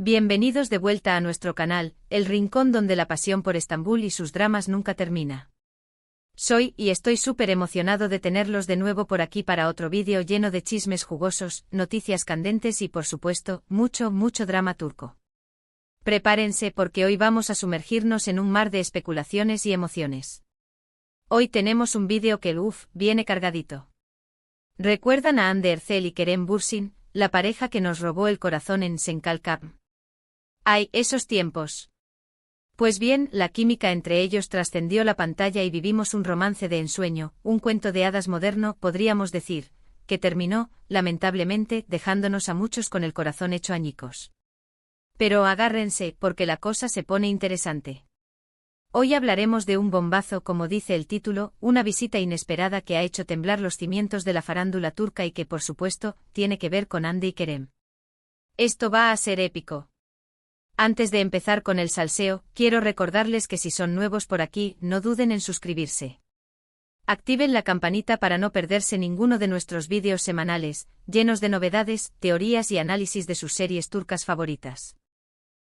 Bienvenidos de vuelta a nuestro canal, el rincón donde la pasión por Estambul y sus dramas nunca termina. Soy y estoy súper emocionado de tenerlos de nuevo por aquí para otro vídeo lleno de chismes jugosos, noticias candentes y por supuesto, mucho drama turco. Prepárense porque hoy vamos a sumergirnos en un mar de especulaciones y emociones. Hoy tenemos un vídeo que viene cargadito. ¿Recuerdan a Hande Erçel y Kerem Bürsin, la pareja que nos robó el corazón en Çenkalkapı? ¡Ay, esos tiempos! Pues bien, la química entre ellos trascendió la pantalla y vivimos un romance de ensueño, un cuento de hadas moderno, podríamos decir, que terminó, lamentablemente, dejándonos a muchos con el corazón hecho añicos. Pero agárrense, porque la cosa se pone interesante. Hoy hablaremos de un bombazo, como dice el título, una visita inesperada que ha hecho temblar los cimientos de la farándula turca y que, por supuesto, tiene que ver con Hande y Kerem. Esto va a ser épico. Antes de empezar con el salseo, quiero recordarles que si son nuevos por aquí, no duden en suscribirse. Activen la campanita para no perderse ninguno de nuestros vídeos semanales, llenos de novedades, teorías y análisis de sus series turcas favoritas.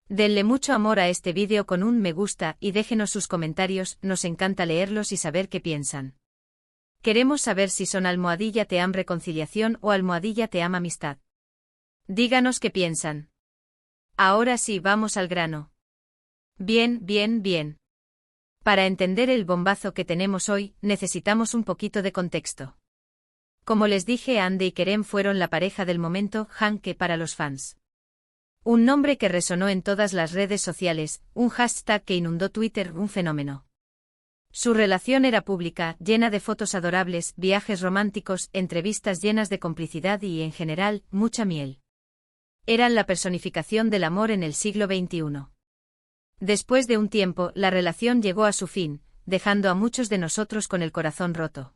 Denle mucho amor a este vídeo con un me gusta y déjenos sus comentarios, nos encanta leerlos y saber qué piensan. Queremos saber si son almohadilla team reconciliación o almohadilla team amistad. Díganos qué piensan. Ahora sí, vamos al grano. Bien. Para entender el bombazo que tenemos hoy, necesitamos un poquito de contexto. Como les dije, Hande y Kerem fueron la pareja del momento, Hanke para los fans. Un nombre que resonó en todas las redes sociales, un hashtag que inundó Twitter, un fenómeno. Su relación era pública, llena de fotos adorables, viajes románticos, entrevistas llenas de complicidad y, en general, mucha miel. Eran la personificación del amor en el siglo XXI. Después de un tiempo, la relación llegó a su fin, dejando a muchos de nosotros con el corazón roto.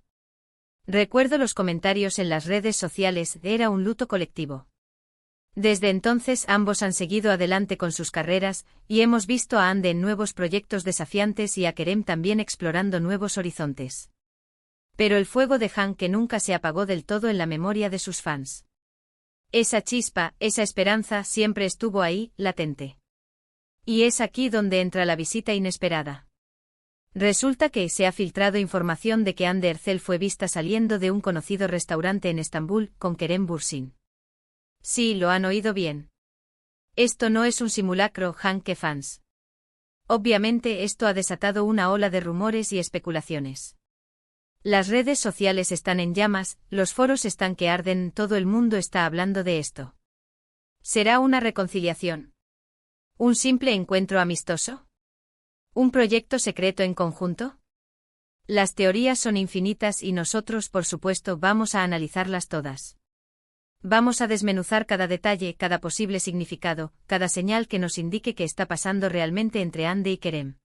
Recuerdo los comentarios en las redes sociales, era un luto colectivo. Desde entonces ambos han seguido adelante con sus carreras, y hemos visto a Hande en nuevos proyectos desafiantes y a Kerem también explorando nuevos horizontes. Pero el fuego de Hanke nunca se apagó del todo en la memoria de sus fans. Esa chispa, esa esperanza siempre estuvo ahí, latente. Y es aquí donde entra la visita inesperada. Resulta que se ha filtrado información de que Hande Erçel fue vista saliendo de un conocido restaurante en Estambul con Kerem Bürsin. Sí, lo han oído bien. Esto no es un simulacro, Hanke fans. Obviamente esto ha desatado una ola de rumores y especulaciones. Las redes sociales están en llamas, los foros están que arden, todo el mundo está hablando de esto. ¿Será una reconciliación? ¿Un simple encuentro amistoso? ¿Un proyecto secreto en conjunto? Las teorías son infinitas y nosotros, por supuesto, vamos a analizarlas todas. Vamos a desmenuzar cada detalle, cada posible significado, cada señal que nos indique qué está pasando realmente entre Hande y Kerem.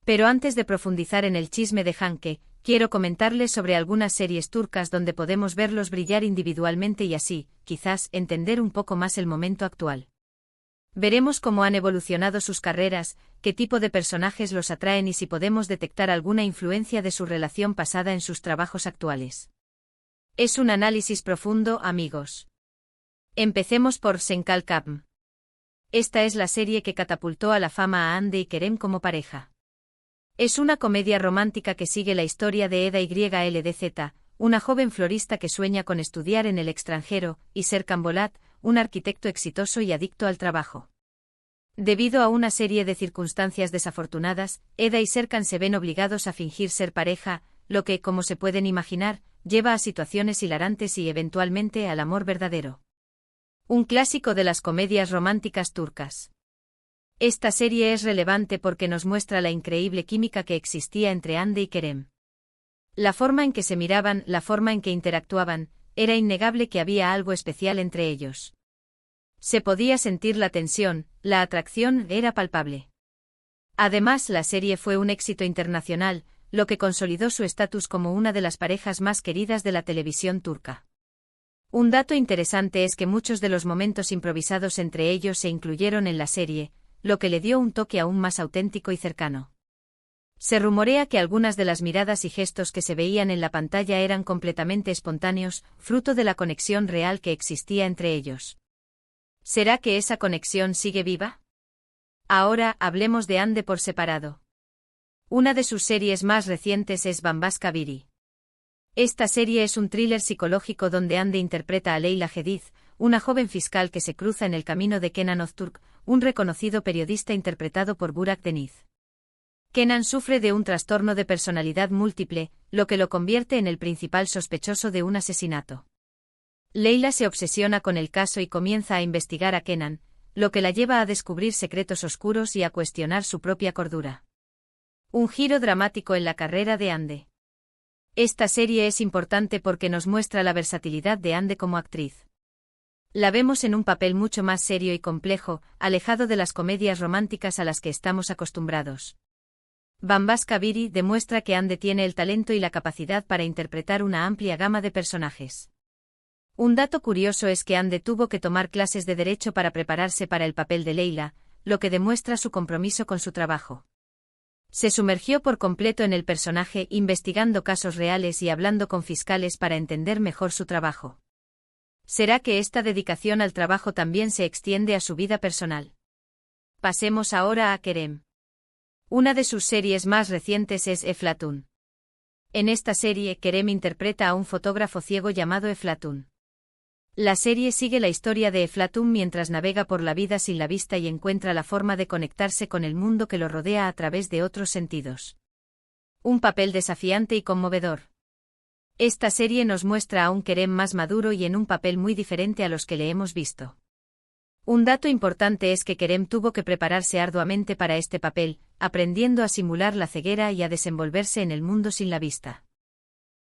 Pero antes de profundizar en el chisme de Hanke, quiero comentarles sobre algunas series turcas donde podemos verlos brillar individualmente y así, quizás, entender un poco más el momento actual. Veremos cómo han evolucionado sus carreras, qué tipo de personajes los atraen y si podemos detectar alguna influencia de su relación pasada en sus trabajos actuales. Es un análisis profundo, amigos. Empecemos por Çenkalkapı. Esta es la serie que catapultó a la fama a Hande y Kerem como pareja. Es una comedia romántica que sigue la historia de Eda YLDZ, una joven florista que sueña con estudiar en el extranjero, y Serkan Bolat, un arquitecto exitoso y adicto al trabajo. Debido a una serie de circunstancias desafortunadas, Eda y Serkan se ven obligados a fingir ser pareja, lo que, como se pueden imaginar, lleva a situaciones hilarantes y eventualmente al amor verdadero. Un clásico de las comedias románticas turcas. Esta serie es relevante porque nos muestra la increíble química que existía entre Hande y Kerem. La forma en que se miraban, la forma en que interactuaban, era innegable que había algo especial entre ellos. Se podía sentir la tensión, la atracción era palpable. Además, la serie fue un éxito internacional, lo que consolidó su estatus como una de las parejas más queridas de la televisión turca. Un dato interesante es que muchos de los momentos improvisados entre ellos se incluyeron en la serie, lo que le dio un toque aún más auténtico y cercano. Se rumorea que algunas de las miradas y gestos que se veían en la pantalla eran completamente espontáneos, fruto de la conexión real que existía entre ellos. ¿Será que esa conexión sigue viva? Ahora, hablemos de Hande por separado. Una de sus series más recientes es Bambaska Biri. Esta serie es un thriller psicológico donde Hande interpreta a Leyla Hadid, una joven fiscal que se cruza en el camino de Kenan Öztürk, un reconocido periodista interpretado por Burak Deniz. Kenan sufre de un trastorno de personalidad múltiple, lo que lo convierte en el principal sospechoso de un asesinato. Leyla se obsesiona con el caso y comienza a investigar a Kenan, lo que la lleva a descubrir secretos oscuros y a cuestionar su propia cordura. Un giro dramático en la carrera de Hande. Esta serie es importante porque nos muestra la versatilidad de Hande como actriz. La vemos en un papel mucho más serio y complejo, alejado de las comedias románticas a las que estamos acostumbrados. Bambaska Biri demuestra que Hande tiene el talento y la capacidad para interpretar una amplia gama de personajes. Un dato curioso es que Hande tuvo que tomar clases de derecho para prepararse para el papel de Leyla, lo que demuestra su compromiso con su trabajo. Se sumergió por completo en el personaje, investigando casos reales y hablando con fiscales para entender mejor su trabajo. ¿Será que esta dedicación al trabajo también se extiende a su vida personal? Pasemos ahora a Kerem. Una de sus series más recientes es Eflatun. En esta serie, Kerem interpreta a un fotógrafo ciego llamado Eflatun. La serie sigue la historia de Eflatun mientras navega por la vida sin la vista y encuentra la forma de conectarse con el mundo que lo rodea a través de otros sentidos. Un papel desafiante y conmovedor. Esta serie nos muestra a un Kerem más maduro y en un papel muy diferente a los que le hemos visto. Un dato importante es que Kerem tuvo que prepararse arduamente para este papel, aprendiendo a simular la ceguera y a desenvolverse en el mundo sin la vista.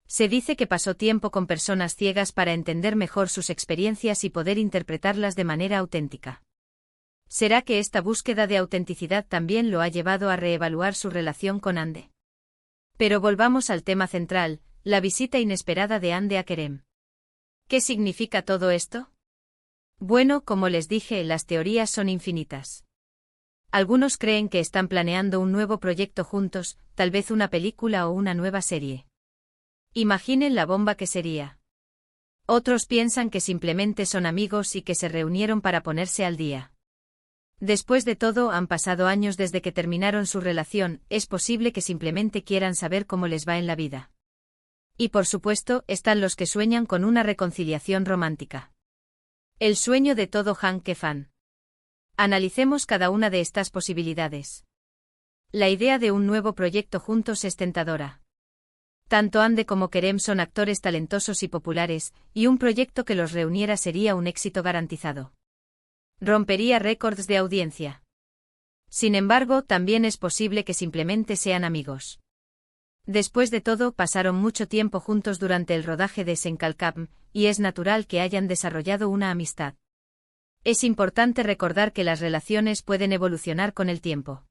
Se dice que pasó tiempo con personas ciegas para entender mejor sus experiencias y poder interpretarlas de manera auténtica. ¿Será que esta búsqueda de autenticidad también lo ha llevado a reevaluar su relación con Hande? Pero volvamos al tema central, la visita inesperada de Hande a Kerem. ¿Qué significa todo esto? Bueno, como les dije, las teorías son infinitas. Algunos creen que están planeando un nuevo proyecto juntos, tal vez una película o una nueva serie. Imaginen la bomba que sería. Otros piensan que simplemente son amigos y que se reunieron para ponerse al día. Después de todo, han pasado años desde que terminaron su relación, es posible que simplemente quieran saber cómo les va en la vida. Y por supuesto, están los que sueñan con una reconciliación romántica. El sueño de todo Hanke fan. Analicemos cada una de estas posibilidades. La idea de un nuevo proyecto juntos es tentadora. Tanto Hande como Kerem son actores talentosos y populares, y un proyecto que los reuniera sería un éxito garantizado. Rompería récords de audiencia. Sin embargo, también es posible que simplemente sean amigos. Después de todo, pasaron mucho tiempo juntos durante el rodaje de Senkalkam, y es natural que hayan desarrollado una amistad. Es importante recordar que las relaciones pueden evolucionar con el tiempo.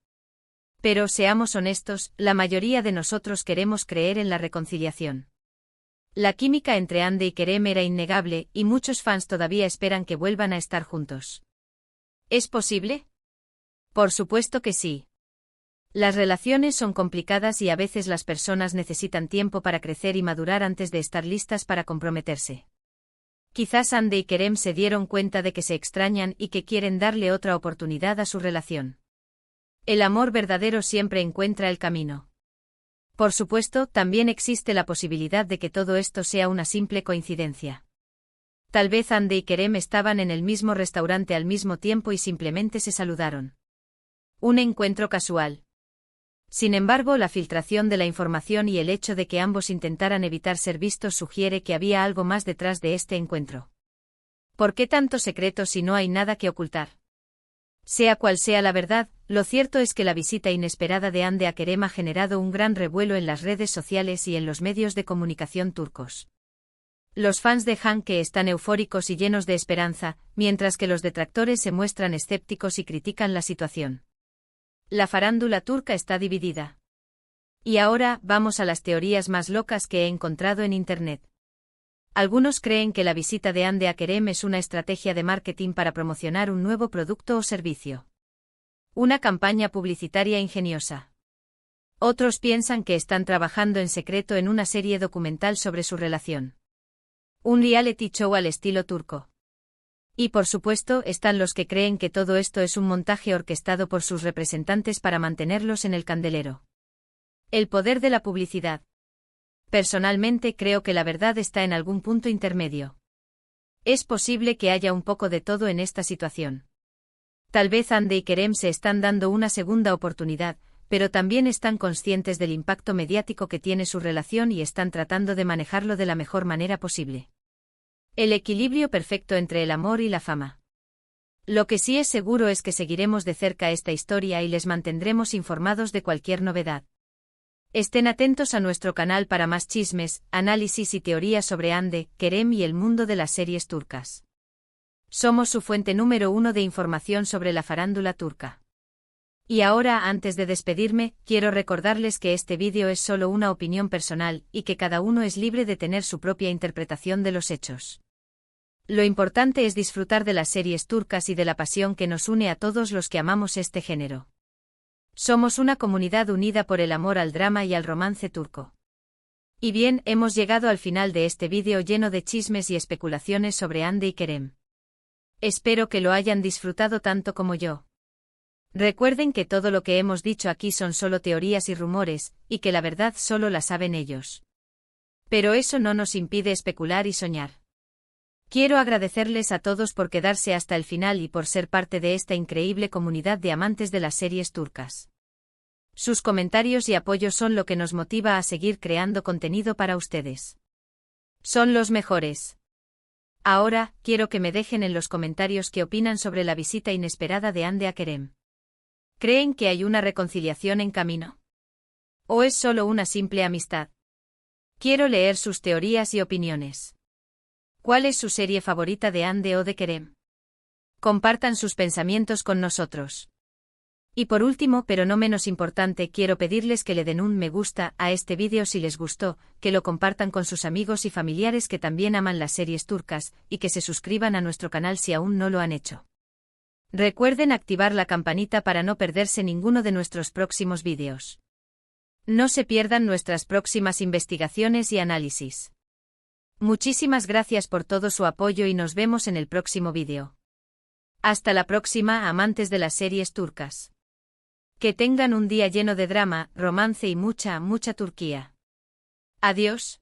Pero seamos honestos, la mayoría de nosotros queremos creer en la reconciliación. La química entre Hande y Kerem era innegable, y muchos fans todavía esperan que vuelvan a estar juntos. ¿Es posible? Por supuesto que sí. Las relaciones son complicadas y a veces las personas necesitan tiempo para crecer y madurar antes de estar listas para comprometerse. Quizás Hande y Kerem se dieron cuenta de que se extrañan y que quieren darle otra oportunidad a su relación. El amor verdadero siempre encuentra el camino. Por supuesto, también existe la posibilidad de que todo esto sea una simple coincidencia. Tal vez Hande y Kerem estaban en el mismo restaurante al mismo tiempo y simplemente se saludaron. Un encuentro casual. Sin embargo, la filtración de la información y el hecho de que ambos intentaran evitar ser vistos sugiere que había algo más detrás de este encuentro. ¿Por qué tanto secreto si no hay nada que ocultar? Sea cual sea la verdad, lo cierto es que la visita inesperada de Hande a Kerem ha generado un gran revuelo en las redes sociales y en los medios de comunicación turcos. Los fans de Hanke están eufóricos y llenos de esperanza, mientras que los detractores se muestran escépticos y critican la situación. La farándula turca está dividida. Y ahora, vamos a las teorías más locas que he encontrado en Internet. Algunos creen que la visita de Hande a Kerem es una estrategia de marketing para promocionar un nuevo producto o servicio. Una campaña publicitaria ingeniosa. Otros piensan que están trabajando en secreto en una serie documental sobre su relación. Un reality show al estilo turco. Y por supuesto están los que creen que todo esto es un montaje orquestado por sus representantes para mantenerlos en el candelero. El poder de la publicidad. Personalmente creo que la verdad está en algún punto intermedio. Es posible que haya un poco de todo en esta situación. Tal vez Hande y Kerem se están dando una segunda oportunidad, pero también están conscientes del impacto mediático que tiene su relación y están tratando de manejarlo de la mejor manera posible. El equilibrio perfecto entre el amor y la fama. Lo que sí es seguro es que seguiremos de cerca esta historia y les mantendremos informados de cualquier novedad. Estén atentos a nuestro canal para más chismes, análisis y teorías sobre Hande, Kerem y el mundo de las series turcas. Somos su fuente número 1 de información sobre la farándula turca. Y ahora, antes de despedirme, quiero recordarles que este vídeo es solo una opinión personal y que cada uno es libre de tener su propia interpretación de los hechos. Lo importante es disfrutar de las series turcas y de la pasión que nos une a todos los que amamos este género. Somos una comunidad unida por el amor al drama y al romance turco. Y bien, hemos llegado al final de este vídeo lleno de chismes y especulaciones sobre Hande y Kerem. Espero que lo hayan disfrutado tanto como yo. Recuerden que todo lo que hemos dicho aquí son solo teorías y rumores, y que la verdad solo la saben ellos. Pero eso no nos impide especular y soñar. Quiero agradecerles a todos por quedarse hasta el final y por ser parte de esta increíble comunidad de amantes de las series turcas. Sus comentarios y apoyo son lo que nos motiva a seguir creando contenido para ustedes. Son los mejores. Ahora, quiero que me dejen en los comentarios qué opinan sobre la visita inesperada de Hande a Kerem. ¿Creen que hay una reconciliación en camino? ¿O es solo una simple amistad? Quiero leer sus teorías y opiniones. ¿Cuál es su serie favorita de Hande o de Kerem? Compartan sus pensamientos con nosotros. Y por último, pero no menos importante, quiero pedirles que le den un me gusta a este vídeo si les gustó, que lo compartan con sus amigos y familiares que también aman las series turcas, y que se suscriban a nuestro canal si aún no lo han hecho. Recuerden activar la campanita para no perderse ninguno de nuestros próximos vídeos. No se pierdan nuestras próximas investigaciones y análisis. Muchísimas gracias por todo su apoyo y nos vemos en el próximo vídeo. Hasta la próxima, amantes de las series turcas. Que tengan un día lleno de drama, romance y mucha Turquía. Adiós.